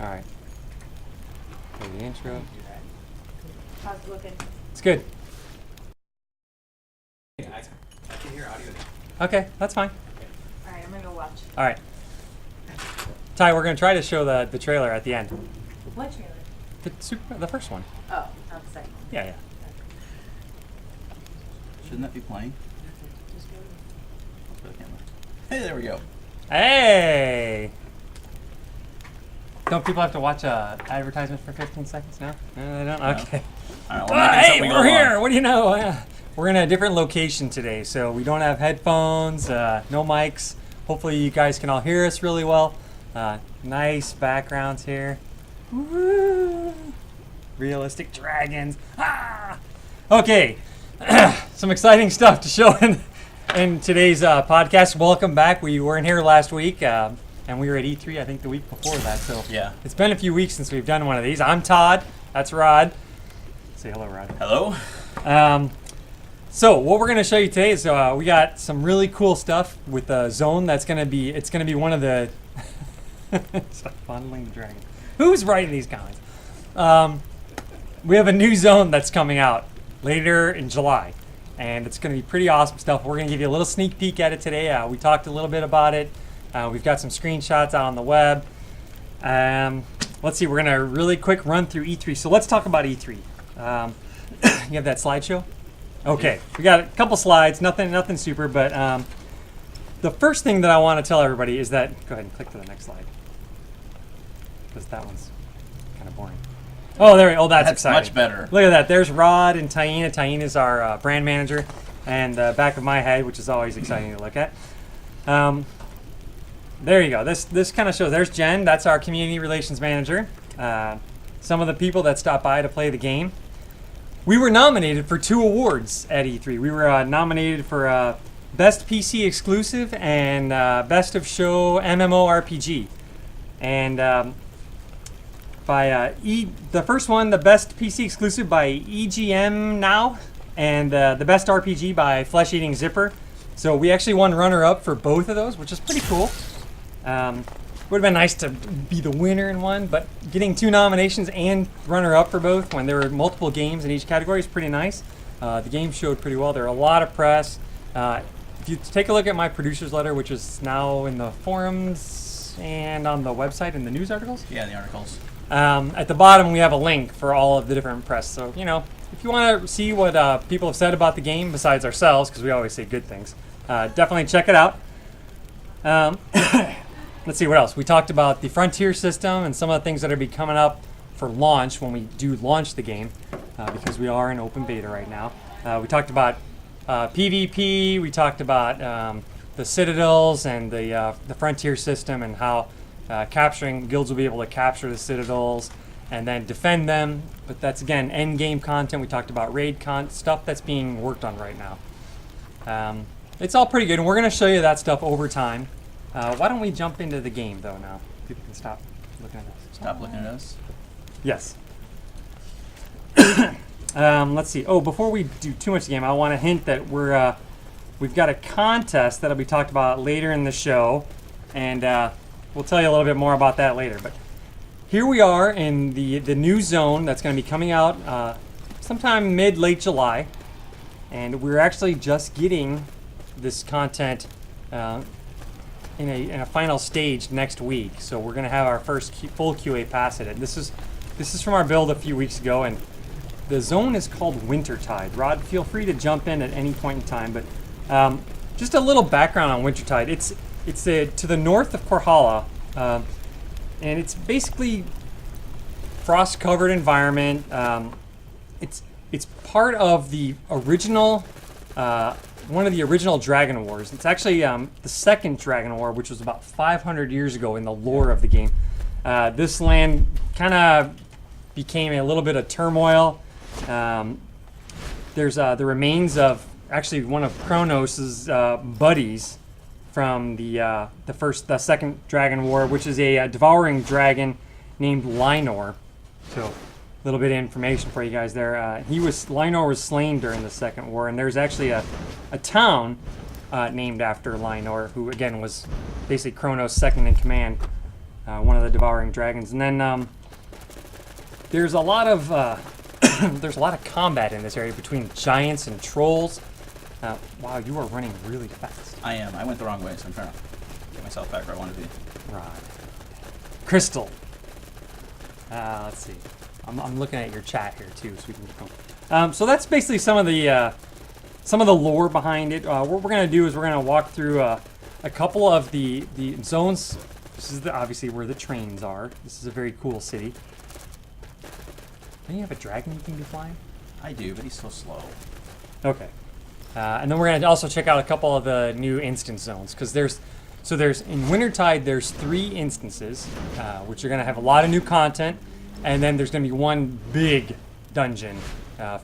All right. Play the intro. How's it looking? It's good. I can hear audio now. Okay, that's fine. All right, I'm gonna go watch. All right. Ty, we're going to try to show the trailer at the end. What trailer? The first one. Oh, not the second. Yeah. Shouldn't that be playing? Hey, there we go. Hey! Don't people have to watch a advertisement for 15 seconds now? No, they don't? No. Okay. All right, Hey, we're here! What do you know? We're in a different location today, so we don't have headphones, no mics. Hopefully you guys can all hear us really well. Nice backgrounds here. Woo! Realistic dragons. Ah! Okay, some exciting stuff to show in today's podcast. Welcome back. We weren't here last week, and we were at E3, I think, the week before that. So Yeah. it's been a few weeks since we've done one of these. I'm Todd. That's Rod. Say hello, Rod. Hello. So what we're going to show you today is we got some really cool stuff with the zone. It's going to be one of the Stop fondling the dragon. Who's writing these comments? We have a new zone that's coming out later in July, and it's going to be pretty awesome stuff. We're going to give you a little sneak peek at it today. We talked a little bit about it. We've got some screenshots out on the web. Let's see. We're going to really quick run through E3. So let's talk about E3. You have that slideshow? Okay, we got a couple slides, nothing super, but the first thing that I want to tell everybody is that, go ahead and click to the next slide, because that one's kind of boring. Oh, there we go. Oh, that's exciting. Much better. Look at that. There's Rod and Taina. Taina is our brand manager, and the back of my head, which is always exciting to look at. There you go. This kind of shows. There's Jen. That's our community relations manager. Some of the people that stopped by to play the game. We were nominated for 2 awards at E3. We were nominated for Best PC Exclusive and Best of Show MMORPG. And the first one, the Best PC Exclusive by EGM Now, and the Best RPG by Flesh Eating Zipper. So we actually won runner-up for both of those, which is pretty cool. Would have been nice to be the winner in one, but getting 2 nominations and runner-up for both when there were multiple games in each category is pretty nice. The game showed pretty well. There are a lot of press. If you take a look at my producer's letter, which is now in the forums and on the website in the news articles. Yeah, the articles. At the bottom, we have a link for all of the different press. So, if you want to see what people have said about the game besides ourselves, because we always say good things, definitely check it out. Let's see what else. We talked about the Frontier system and some of the things that are be coming up for launch when we do launch the game, because we are in open beta right now. We talked about PvP. We talked about the Citadels and the Frontier system and how capturing guilds will be able to capture the Citadels and then defend them. But that's, again, end game content. We talked about raid stuff that's being worked on right now. It's all pretty good, and we're going to show you that stuff over time. Why don't we jump into the game, though, now? People can stop looking at us. Stop looking at us. Yes. Let's see. Oh, before we do too much of the game, I want to hint that we've got a contest that'll be talked about later in the show, and we'll tell you a little bit more about that later. But here we are in the new zone that's going to be coming out sometime late July, and we're actually just getting this content in a final stage next week. So we're going to have our first full QA pass at it. This is from our build a few weeks ago, and the zone is called Wintertide. Rod, feel free to jump in at any point in time, but just a little background on Wintertide. It's to the north of Korhala, and it's basically frost-covered environment. It's part of the original one of the original Dragon Wars. It's actually the second Dragon War, which was about 500 years ago in the lore of the game. This land kind of became a little bit of turmoil. There's the remains of actually one of Kronos' buddies from the second Dragon War, which is a devouring dragon named Lynor. So a little bit of information for you guys there. Lynor was slain during the Second War, and there's actually a town named after Lynor, who again was basically Kronos' second in command. one of the devouring dragons. And then there's a lot of there's a lot of combat in this area between giants and trolls. Wow, you are running really fast. I am. I went the wrong way, so I'm trying to get myself back where I want to be. Right. Crystal. Let's see. I'm looking at your chat here too, so we can keep going. So that's basically some of the lore behind it. What we're gonna do is we're gonna walk through a couple of the zones. This is obviously where the trains are. This is a very cool city. Don't you have a dragon you can be flying? I do, but he's so slow. Okay. And then we're gonna also check out a couple of the new instance zones because there's in Wintertide there's 3 instances which are gonna have a lot of new content, and then there's gonna be one big dungeon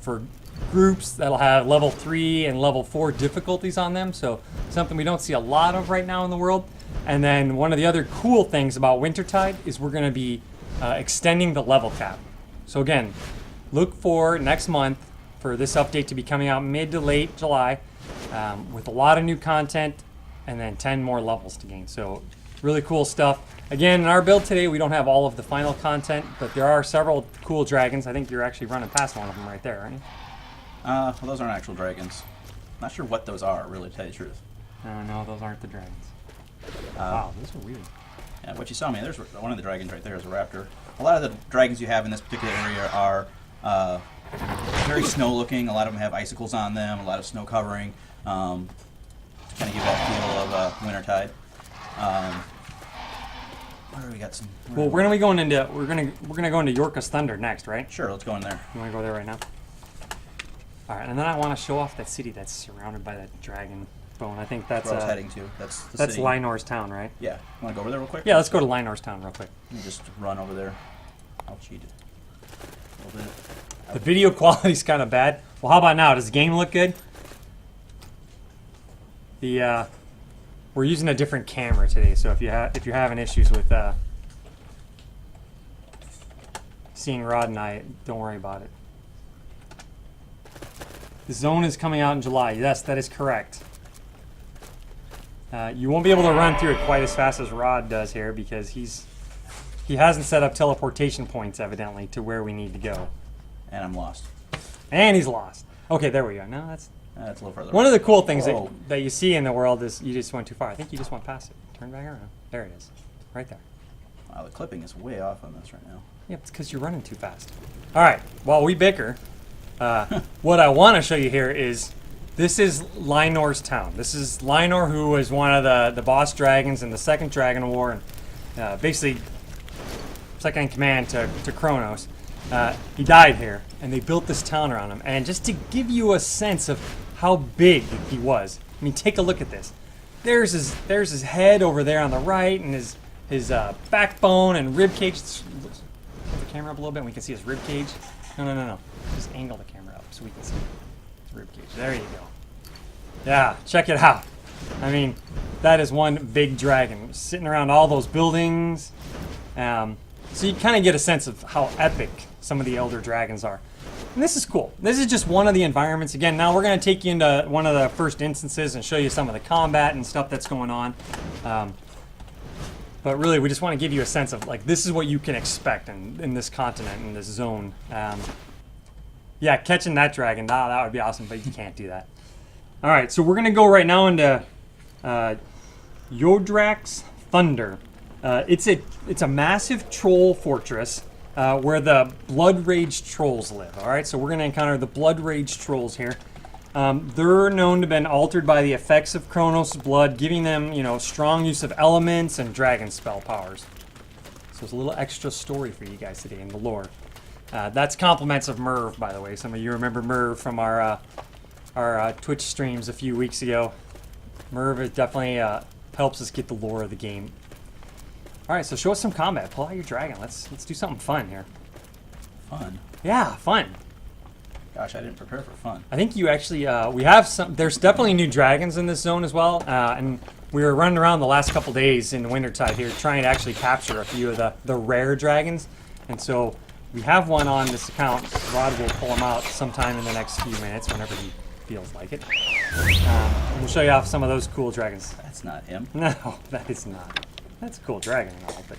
for groups that'll have level 3 and level 4 difficulties on them. So something we don't see a lot of right now in the world. And then one of the other cool things about Wintertide is we're gonna be extending the level cap. So again, look for next month for this update to be coming out mid to late July with a lot of new content and then 10 more levels to gain. So really cool stuff. Again, in our build today, we don't have all of the final content, but there are several cool dragons. I think you're actually running past one of them right there, aren't you? Well, those aren't actual dragons. Not sure what those are, really, to tell you the truth. No, those aren't the dragons. Wow, those are weird. Yeah, what you saw, man, there's one of the dragons right there is a raptor. A lot of the dragons you have in this particular area are very snow-looking. A lot of them have icicles on them, a lot of snow covering, to kind of give that feel of Wintertide. Where do we got some? Well, we're gonna be going into we're gonna go into Yorka's Thunder next, right? Sure, let's go in there. You wanna go there right now? All right, and then I want to show off that city that's surrounded by that dragon bone. I think that's where I was heading to. That's the that's city. Linor's town, right? Yeah. You want to go over there real quick? Yeah, let's go to Linor's town real quick. Let me just run over there. I'll cheat it a little bit. The video quality's kind of bad. Well, how about now? Does the game look good? The we're using a different camera today, so if you're having issues with seeing Rod and I, don't worry about it. The zone is coming out in July. Yes, that is correct. You won't be able to run through it quite as fast as Rod does here because he hasn't set up teleportation points evidently to where we need to go. And I'm lost. And he's lost. Okay, there we go. No, that's That's a little further. one of the cool things Whoa. that you see in the world is you just went too far. I think you just went past it. Turn back around. There it is. Right there. Wow, the clipping is way off on this right now. Yeah, it's because you're running too fast. All right, while we bicker, what I want to show you here is this is Linor's town. This is Linor, who was one of the boss dragons in the Second Dragon War, and basically second in command to Kronos. He died here, and they built this town around him. And just to give you a sense of how big he was, I mean, take a look at this. There's his head over there on the right, and his backbone and rib cage. Hold the camera up a little bit, and we can see his rib cage. No. Just angle the camera up so we can see his rib cage. There you go. Yeah, check it out. I mean, that is one big dragon sitting around all those buildings. So you kind of get a sense of how epic some of the elder dragons are. And this is cool. This is just one of the environments. Again, now we're going to take you into one of the first instances and show you some of the combat and stuff that's going on. But really, we just want to give you a sense of, like, this is what you can expect in this continent, in this zone. Yeah, catching that dragon, that would be awesome, but you can't do that. All right, so we're going to go right now into Yodrak's Thunder. It's a massive troll fortress where the Blood Rage trolls live. All right, so we're going to encounter the Blood Rage trolls here. They're known to have been altered by the effects of Kronos' blood, giving them, strong use of elements and dragon spell powers. So there's a little extra story for you guys today in the lore. That's compliments of Merv, by the way. Some of you remember Merv from our Twitch streams a few weeks ago. Merv definitely helps us get the lore of the game. All right, so show us some combat. Pull out your dragon. Let's do something fun here. Fun? Yeah, fun. Gosh, I didn't prepare for fun. I think you actually, we have some, there's definitely new dragons in this zone as well. And we were running around the last couple days in Wintertide here trying to actually capture a few of the rare dragons. And so we have one on this account. Rod will pull him out sometime in the next few minutes whenever he feels like it. And we'll show you off some of those cool dragons. That's not him. No, that is not. That's a cool dragon and all, but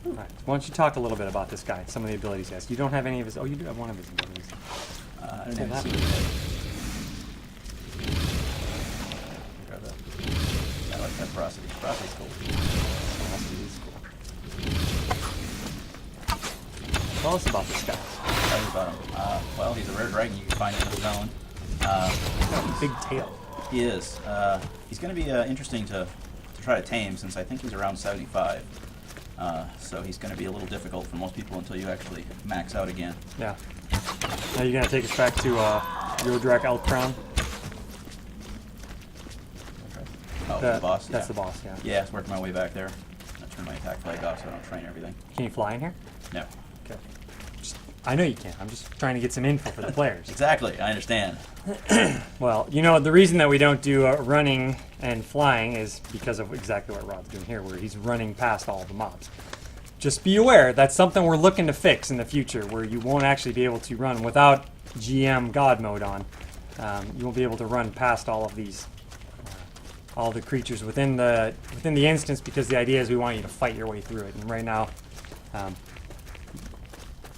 All right. Why don't you talk a little bit about this guy? Some of the abilities he has. You don't have any of his. Oh, you do have one of his abilities. I Pull didn't that even see one. it. Grab that. I like that ferocity. Ferocity's cool. Velocity is cool. Tell us about this guy. Tell you about him. Well, he's a rare dragon you can find in the zone. He's got a big tail. He is. He's going to be interesting to try to tame since I think he's around 75. So he's going to be a little difficult for most people until you actually max out again. Yeah. Now you're gonna take us back to Yodrak Elk Crown. Oh, the boss? That's Yeah. the boss. Yeah. Yeah, it's working my way back there. I turn my attack flag off so I don't train everything. Can you fly in here? No. Okay. I know you can. I'm just trying to get some info for the players. Exactly, I understand. Well, you know, the reason that we don't do running and flying is because of exactly what Rod's doing here, where he's running past all the mobs. Just be aware, that's something we're looking to fix in the future, where you won't actually be able to run without GM God mode on. You won't be able to run past all of these, all the creatures within the instance, because the idea is we want you to fight your way through it. And right now,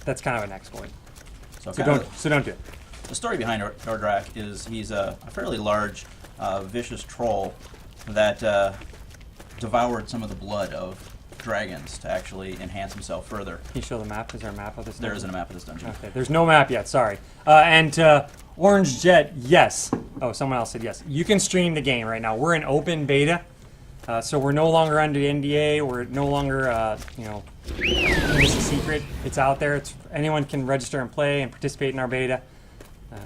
that's kind of an exploit. So don't do it. The story behind Yordrak is he's a fairly large, vicious troll that devoured some of the blood of dragons to actually enhance himself further. Can you show the map? Is there a map of this? There dungeon? isn't a map of this dungeon. Okay, there's no map yet, sorry. And Orange Jet, yes. Oh, someone else said yes. You can stream the game right now. We're in open beta, so we're no longer under the NDA. We're no longer, it's a secret. It's out there. Anyone can register and play and participate in our beta.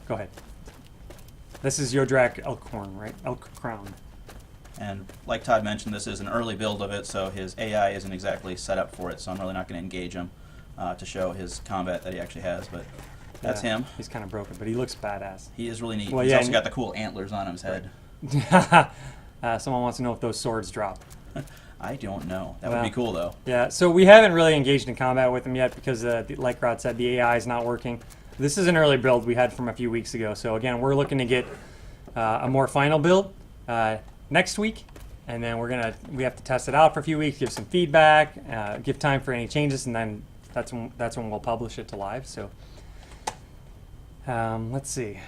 Go ahead. This is Yodrak Elkhorn, right? Elk Crown. And like Todd mentioned, this is an early build of it, so his AI isn't exactly set up for it, so I'm really not going to engage him to show his combat that he actually has, but that's him. He's kind of broken, but he looks badass. He is really neat. Well, He's yeah, also got the cool antlers on his head. Someone wants to know if those swords drop. I don't know. That would be cool, though. Yeah, so we haven't really engaged in combat with him yet because, like Rod said, the AI is not working. This is an early build we had from a few weeks ago, so again, we're looking to get a more final build next week. And then we have to test it out for a few weeks, give some feedback, give time for any changes, and then that's when we'll publish it to live. So let's see.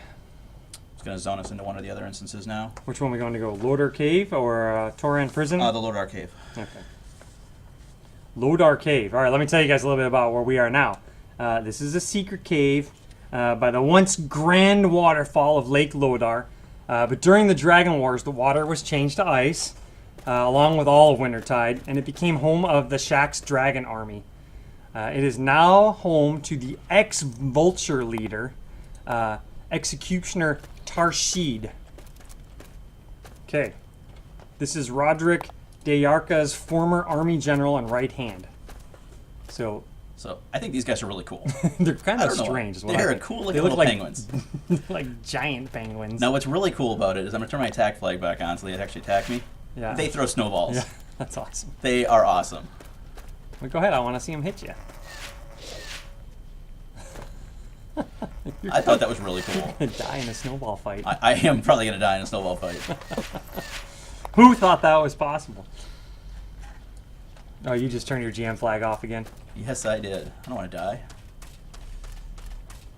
It's going to zone us into one of the other instances now. Which one are we going to go? Lodar Cave or Toran Prison? The Lodar Cave. Okay. Lodar Cave. All right, let me tell you guys a little bit about where we are now. This is a secret cave by the once grand waterfall of Lake Lodar. But during the Dragon Wars, the water was changed to ice. Along with all of Wintertide, and it became home of the Shaxx Dragon Army. It is now home to the ex-Vulture leader, Executioner Tarshid. Okay, this is Roderick Dayarka's former army general and right hand. So I think these guys are really cool. they're kind I of don't know. strange as well. They're cool looking They look little like penguins. like giant penguins. Now, what's really cool about it is I'm going to turn my attack flag back on so they actually attack me. Yeah. They throw snowballs. Yeah, that's awesome. They are awesome. Well, go ahead. I want to see him hit you. I thought that was really cool. Die in a snowball fight. I am probably going to die in a snowball fight. Who thought that was possible? Oh, you just turned your GM flag off again? Yes, I did. I don't want to die.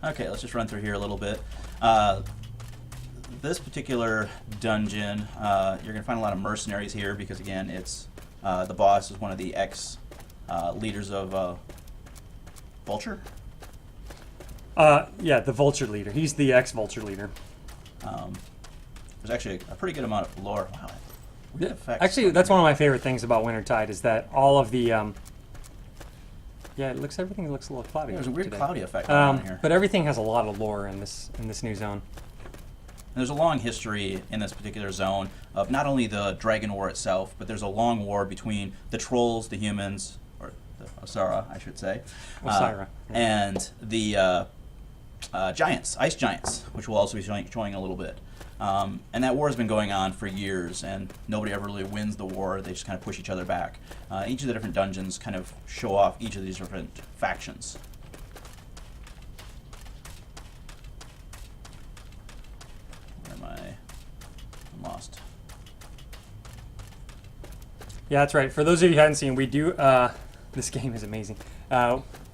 Okay, let's just run through here a little bit. This particular dungeon, you're going to find a lot of mercenaries here because, again, it's the boss is one of the ex-leaders of Vulture? Yeah, the Vulture leader. He's the ex-Vulture leader. There's actually a pretty good amount of lore. Wow. Weird effects. Actually, that's one of my favorite things about Wintertide is that all of the... yeah, everything looks a little cloudy. There's a weird today. cloudy effect going on here. But everything has a lot of lore in this new zone. And there's a long history in this particular zone of not only the Dragon War itself, but there's a long war between the trolls, the humans, or the Osara, I should say, Osira. and the giants, ice giants, which we'll also be showing a little bit. And that war has been going on for years, and nobody ever really wins the war. They just kind of push each other back. Each of the different dungeons kind of show off each of these different factions. Where am I? I'm lost. Yeah, that's right. For those of you who haven't seen, we do. This game is amazing.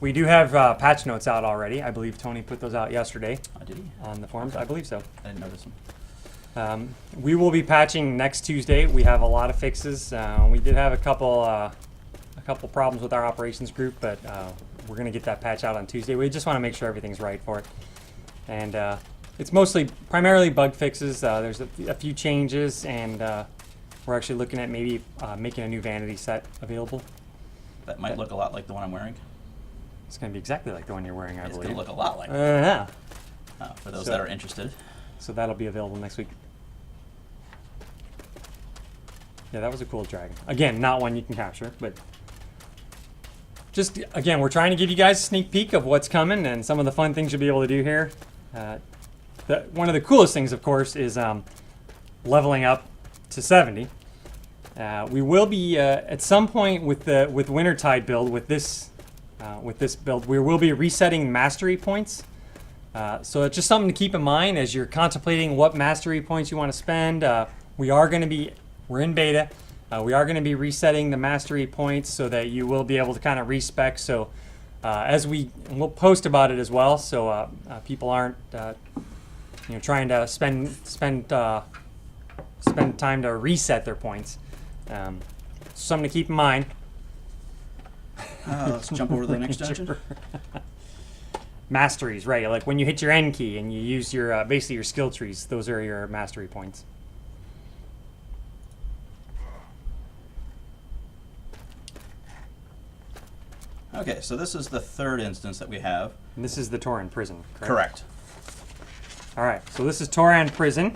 We do have patch notes out already. I believe Tony put those out yesterday Did he? on the forums. I believe so. I didn't notice him. We will be patching next Tuesday. We have a lot of fixes. We did have a couple problems with our operations group, but we're going to get that patch out on Tuesday. We just want to make sure everything's right for it. And it's primarily bug fixes. There's a few changes, and we're actually looking at maybe making a new vanity set available. That might look a lot like the one I'm wearing. It's going to be exactly like the one you're wearing, I It's believe. going to look a lot like Yeah. for those So- that are interested. So that'll be available next week. Yeah, that was a cool dragon. Again, not one you can capture, but just, again, we're trying to give you guys a sneak peek of what's coming and some of the fun things you'll be able to do here. One of the coolest things, of course, is leveling up to 70. We will be, at some point with Wintertide build, with this build, we will be resetting mastery points. So it's just something to keep in mind as you're contemplating what mastery points you want to spend. We're in beta. We are going to be resetting the mastery points so that you will be able to kind of respec. So we'll post about it as well, so people aren't trying to spend time to reset their points. Something to keep in mind. Let's jump over to the next dungeon. Masteries, right? Like when you hit your N key and you use your basically your skill trees, those are your mastery points. Okay, so this is the third instance that we have. And this is the Tauren prison, correct? Correct. All right, so this is Tauren prison.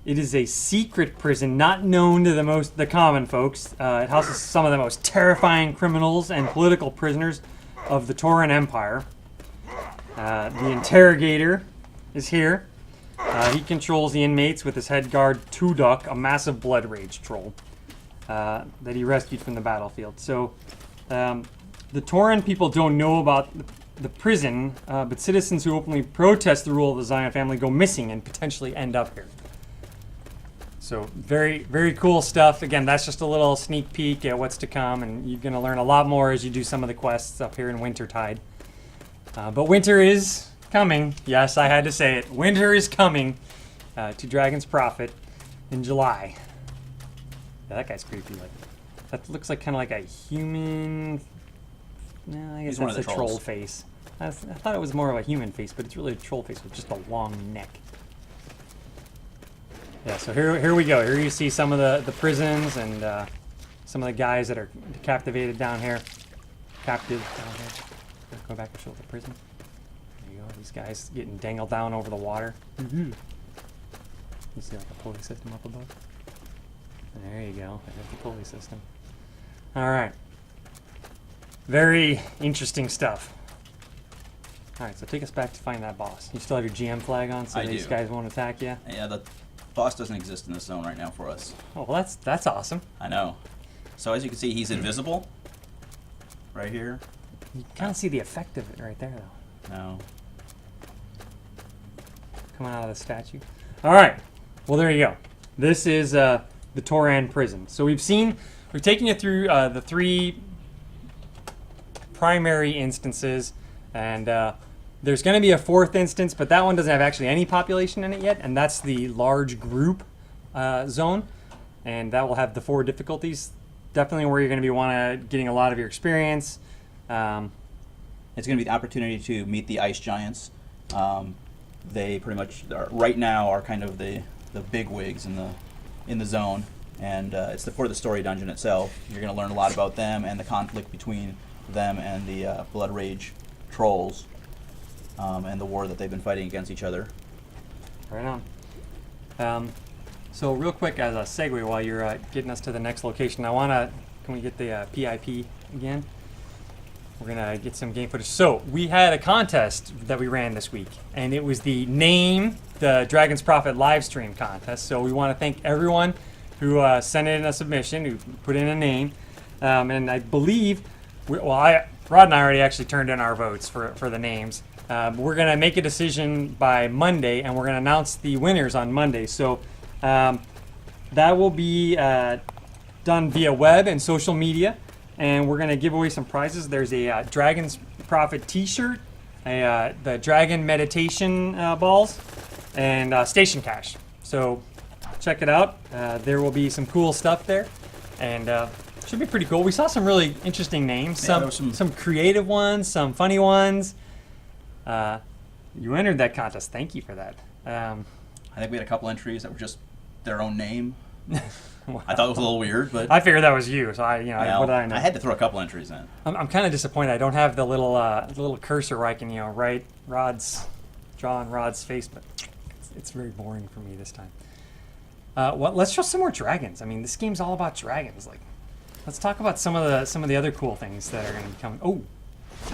It is a secret prison, not known to the common folks. It houses some of the most terrifying criminals and political prisoners of the Tauren Empire. The interrogator is here. He controls the inmates with his head guard Tuduk, a massive blood rage troll that he rescued from the battlefield. So the Tauren people don't know about the prison, but citizens who openly protest the rule of the Zion family go missing and potentially end up here. So very, very cool stuff. Again, that's just a little sneak peek at what's to come, and you're going to learn a lot more as you do some of the quests up here in Wintertide. But winter is coming. Yes, I had to say it. Winter is coming to Dragon's Prophet in July. Yeah, that guy's creepy. That looks like kind of like a human. No, I guess He's one that's of a the troll trolls. face. I thought it was more of a human face, but it's really a troll face with just a long neck. Yeah, so here we go. Here you see some of the prisons and some of the guys that are captivated down here. Captive down here. Go back and show the prison. There you go. These guys getting dangled down over the water. You see like a pulley system up above? There you go. There's the pulley system. All right. Very interesting stuff. All right, so take us back to find that boss. You still have your GM flag on, so I these do. guys won't attack you? Yeah, the boss doesn't exist in this zone right now for us. Oh, well, that's awesome. I know. So as you can see, he's invisible. Right here. You kind of see the effect of it right there, though. No. Coming out of the statue. All right. Well, there you go. This is the Tauren prison. So we've taken you through the three primary instances, and there's going to be a fourth instance, but that one doesn't have actually any population in it yet, and that's the large group zone, and that will have the 4 difficulties. Definitely where you're going to be getting a lot of your experience. It's going to be the opportunity to meet the ice giants. They pretty much right now are kind of the big wigs in the zone, and it's for the story dungeon itself. You're going to learn a lot about them and the conflict between them and the Blood Rage trolls, and the war that they've been fighting against each other. Right on. So real quick as a segue while you're getting us to the next location, can we get the PIP again? We're going to get some game footage. So we had a contest that we ran this week, and it was the Dragon's Prophet live stream contest. So we want to thank everyone who sent in a submission, who put in a name. And I believe, Rod and I already actually turned in our votes for the names. We're going to make a decision by Monday, and we're going to announce the winners on Monday. So that will be done via web and social media, and we're going to give away some prizes. There's a Dragon's Prophet T-shirt, the Dragon Meditation balls, and Station Cash. So check it out. There will be some cool stuff there, and should be pretty cool. We saw some really interesting names, Yeah, there was some creative ones, some funny ones. You entered that contest. Thank you for that. I think we had a couple entries that were just their own name. Wow. I thought it was a little weird, but I figured that was you, so what did I know? I had to throw a couple entries in. I'm kind of disappointed. I don't have the little cursor where I can write draw on Rod's face, but it's very boring for me this time. Let's show some more dragons. I mean, this game's all about dragons. Like, let's talk about some of the other cool things that are going to be coming. Oh,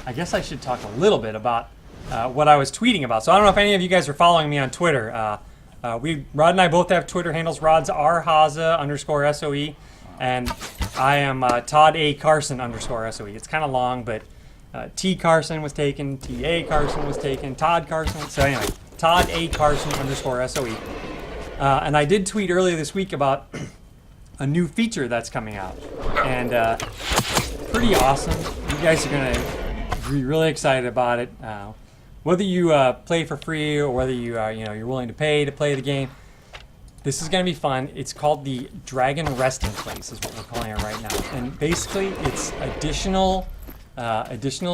I guess I should talk a little bit about what I was tweeting about. So I don't know if any of you guys are following me on Twitter. Rod and I both have Twitter handles. Rod's _SOE, and I am Todd A. Carson _SOE. It's kind of long, but T. Carson was taken, T.A. Carson was taken, Todd Carson. So anyway, Todd A. Carson _SOE. And I did tweet earlier this week about a new feature that's coming out, and pretty awesome. You guys are gonna be really excited about it. Whether you play for free or whether you're willing to pay to play the game, this is going to be fun. It's called the Dragon Resting Place, is what we're calling it right now. And basically, it's additional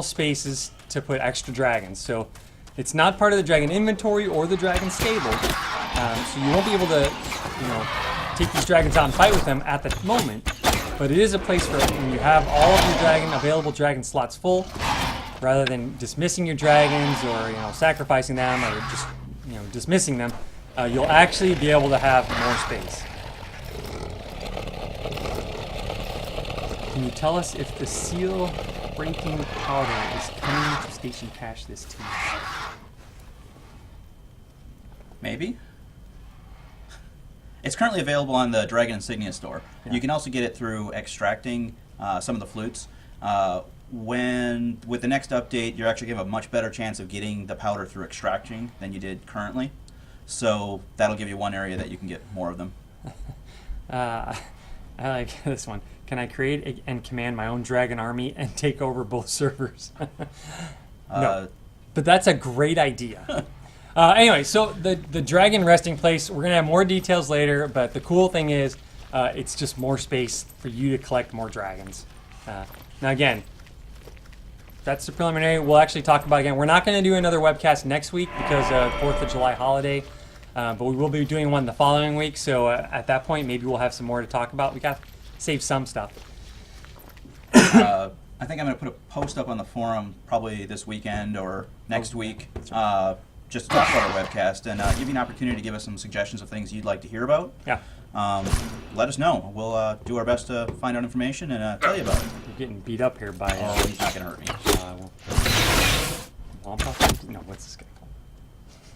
spaces to put extra dragons. So it's not part of the dragon inventory or the dragon stable. So you won't be able to, take these dragons out and fight with them at the moment. But it is a place for when you have all of your available dragon slots full. Rather than dismissing your dragons or sacrificing them or just dismissing them, you'll actually be able to have more space. Can you tell us if the seal breaking powder is coming to Station Cash this Tuesday? Maybe. It's currently available on the Dragon Insignia store. Yeah. You can also get it through extracting some of the flutes. With the next update, you're actually going to have a much better chance of getting the powder through extracting than you did currently. So that'll give you one area that you can get more of them. I like this one. Can I create and command my own dragon army and take over both servers? No, but that's a great idea. Anyway, so the Dragon Resting Place, we're going to have more details later, but the cool thing is it's just more space for you to collect more dragons. Now again, that's the preliminary. We'll actually talk about it again. We're not going to do another webcast next week because of 4th of July holiday, but we will be doing one the following week. So at that point, maybe we'll have some more to talk about. We got to save some stuff. I think I'm going to put a post up on the forum probably this weekend or next week, just to talk about our webcast and give you an opportunity to give us some suggestions of things you'd like to hear about. Yeah. Let us know. We'll do our best to find out information and tell you about it. You're getting beat up here by... Oh, he's not going to hurt me. Wampa? No, what's this guy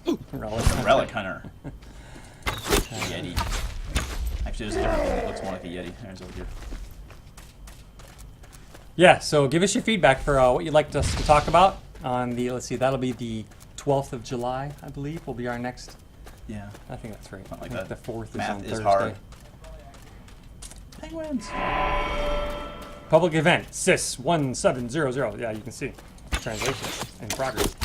called? Relic Hunter. Yeti. Actually, there's a different thing that looks more like a Yeti. There's over here. Yeah, so give us your feedback for what you'd like us to talk about on the, let's see, that'll be the 12th of July, I believe, will be our next... Yeah. I think that's right. Something I like think that. The 4th Math is is on hard. Thursday. Penguins. Public event, SIS 1700. Yeah, you can see. Translations in progress.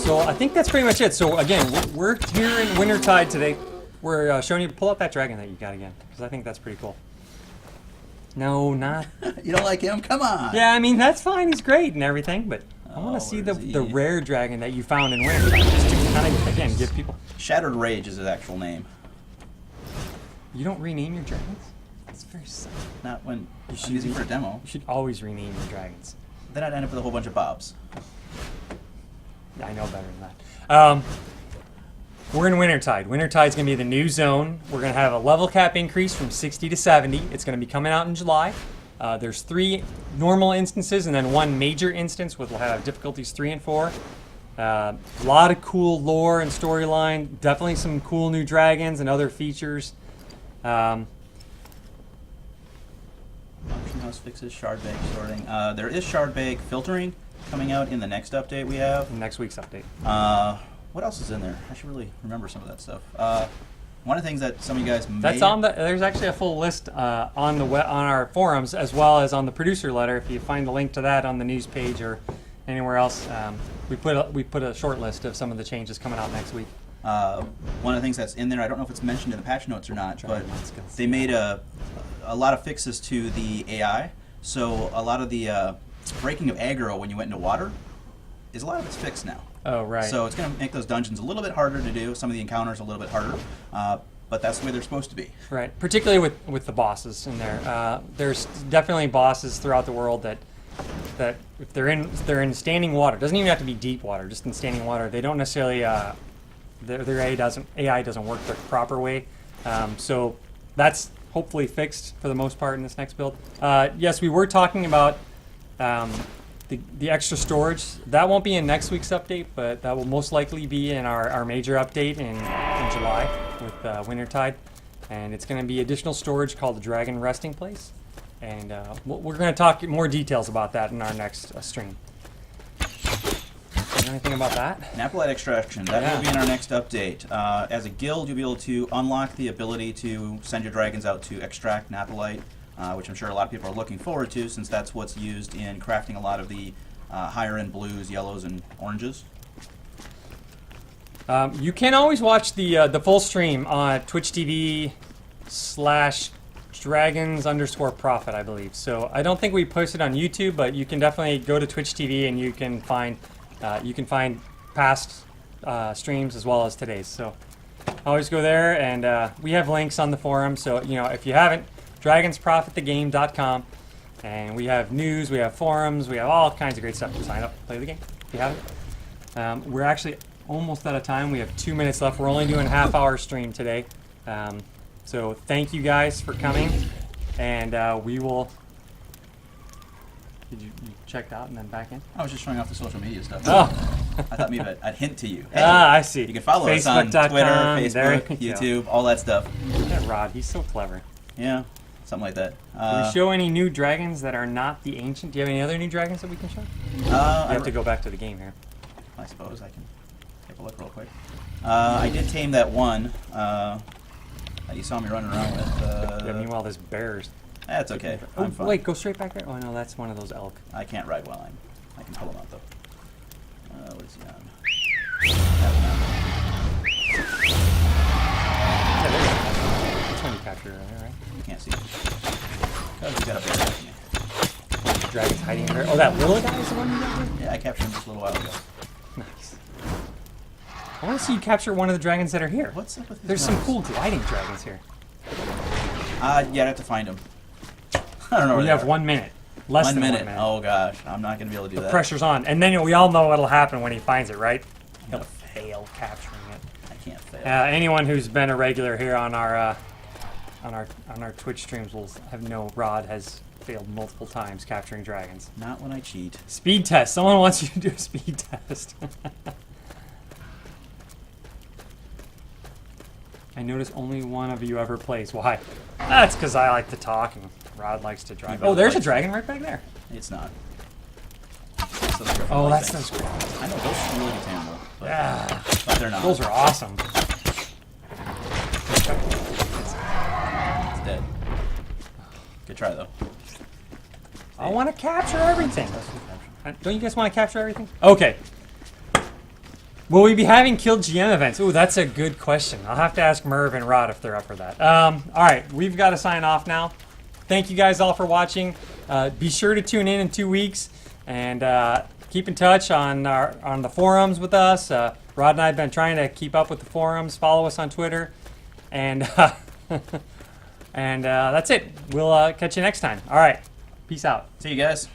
So I think that's pretty much it. So again, we're here in Wintertide today. We're showing you, pull up that dragon that you got again, because I think that's pretty cool. No, not. You don't like him? Come on. Yeah, I mean, that's fine. He's great and everything, but I want Oh, to see where the is he? rare dragon that you found in Wintertide, just to kind of, again, give people... Shattered Rage is his actual name. You don't rename your dragons? That's very sad. Not when I'm using for a demo. You should always rename your dragons. Then I'd end up with a whole bunch of Bobs. Yeah, I know better than that. We're in Wintertide. Wintertide's going to be the new zone. We're going to have a level cap increase from 60 to 70. It's going to be coming out in July. There's 3 normal instances and then 1 major instance, which will have difficulties 3 and 4. A lot of cool lore and storyline. Definitely some cool new dragons and other features. Auction House fixes shardbake sorting. There is shardbake filtering coming out in the next update we have. Next week's update. What else is in there? I should really remember some of that stuff. One of the things that some of you guys may... That's on the. There's actually a full list on the on our forums, as well as on the producer letter. If you find the link to that on the news page or anywhere else, we put a short list of some of the changes coming out next week. One of the things that's in there, I don't know if it's mentioned in the patch notes or not, but they made a lot of fixes to the AI. So a lot of the breaking of aggro when you went into water, a lot of it's fixed now. Oh, right. So it's going to make those dungeons a little bit harder to do. Some of the encounters a little bit harder, but that's the way they're supposed to be. Right, particularly with the bosses in there. There's definitely bosses throughout the world that if they're in standing water, doesn't even have to be deep water, just in standing water, they don't necessarily their AI doesn't work the proper way. So that's hopefully fixed for the most part in this next build. Yes, we were talking about the extra storage. That won't be in next week's update, but that will most likely be in our major update in July with Wintertide. And it's going to be additional storage called the Dragon Resting Place. And we're going to talk more details about that in our next stream. Anything about that? Napalite extraction, that will be in our next update. As a guild, you'll be able to unlock the ability to send your dragons out to extract Napalite, which I'm sure a lot of people are looking forward to, since that's what's used in crafting a lot of the higher-end blues, yellows, and oranges. You can always watch the full stream on Twitch TV /dragons_profit, I believe. So I don't think we posted on YouTube, but you can definitely go to Twitch TV and you can find past streams as well as today's. So always go there, and we have links on the forum. So if you haven't, dragonsprofitthegame.com, and we have news, we have forums, we have all kinds of great stuff to sign up, play the game if you haven't. We're actually almost out of time. We have 2 minutes left. We're only doing a half-hour stream today. So thank you guys for coming, and we will. Did you checked out and then back in? I was just showing off the social media stuff. Oh. I thought maybe I'd hint to you. Hey, I see. You can follow us on Twitter, Facebook.com, Facebook, YouTube, all that stuff. Look at Rod. He's so clever. Yeah, something like that. Can we show any new dragons that are not the ancient? Do you have any other new dragons that we can show? You have to go back to the game here. I suppose I can take a look real quick. I did tame that one that you saw me running around with. Yeah, meanwhile, there's bears. That's okay. Oh, I'm fine. wait, go straight back there. Oh no, that's one of those elk. I can't ride while I can pull him out though. What is he on? Yeah, there you go. That's one you captured earlier, right? You can't see him. Because he's got a bear attacking me. The dragon's hiding in there. Oh, that little guy is the one you got here? Yeah, I captured him just a little while ago. Nice. I want to see you capture one of the dragons that are here. What's up with his There's some nose? cool gliding dragons here. Yeah, I'd have to find him. I don't know where You they have are. 1 minute. Less than 1 minute. Oh gosh, I'm not gonna be able to do that. Pressure's on, and then we all know what'll happen when he finds it, right? He'll fail capturing it. I can't fail. Anyone who's been a regular here on our Twitch streams will have know Rod has failed multiple times capturing dragons. Not when I cheat. Speed test. Someone wants you to do a speed test. I notice only one of you ever plays. Why? That's because I like to talk and Rod likes to drive. Oh, there's a dragon right back there. It's not. Oh, that's those dragons. I know those are really tamable, but, Yeah. but they're not. Those are awesome. It's dead. Good try though. I want to capture everything. Don't you guys want to capture everything? Okay. Will we be having killed GM events? Ooh, that's a good question. I'll have to ask Merv and Rod if they're up for that. All right, we've got to sign off now. Thank you guys all for watching. Be sure to tune in 2 weeks and keep in touch on the forums with us. Rod and I have been trying to keep up with the forums. Follow us on Twitter, and and that's it. We'll catch you next time. All right, peace out. See you guys.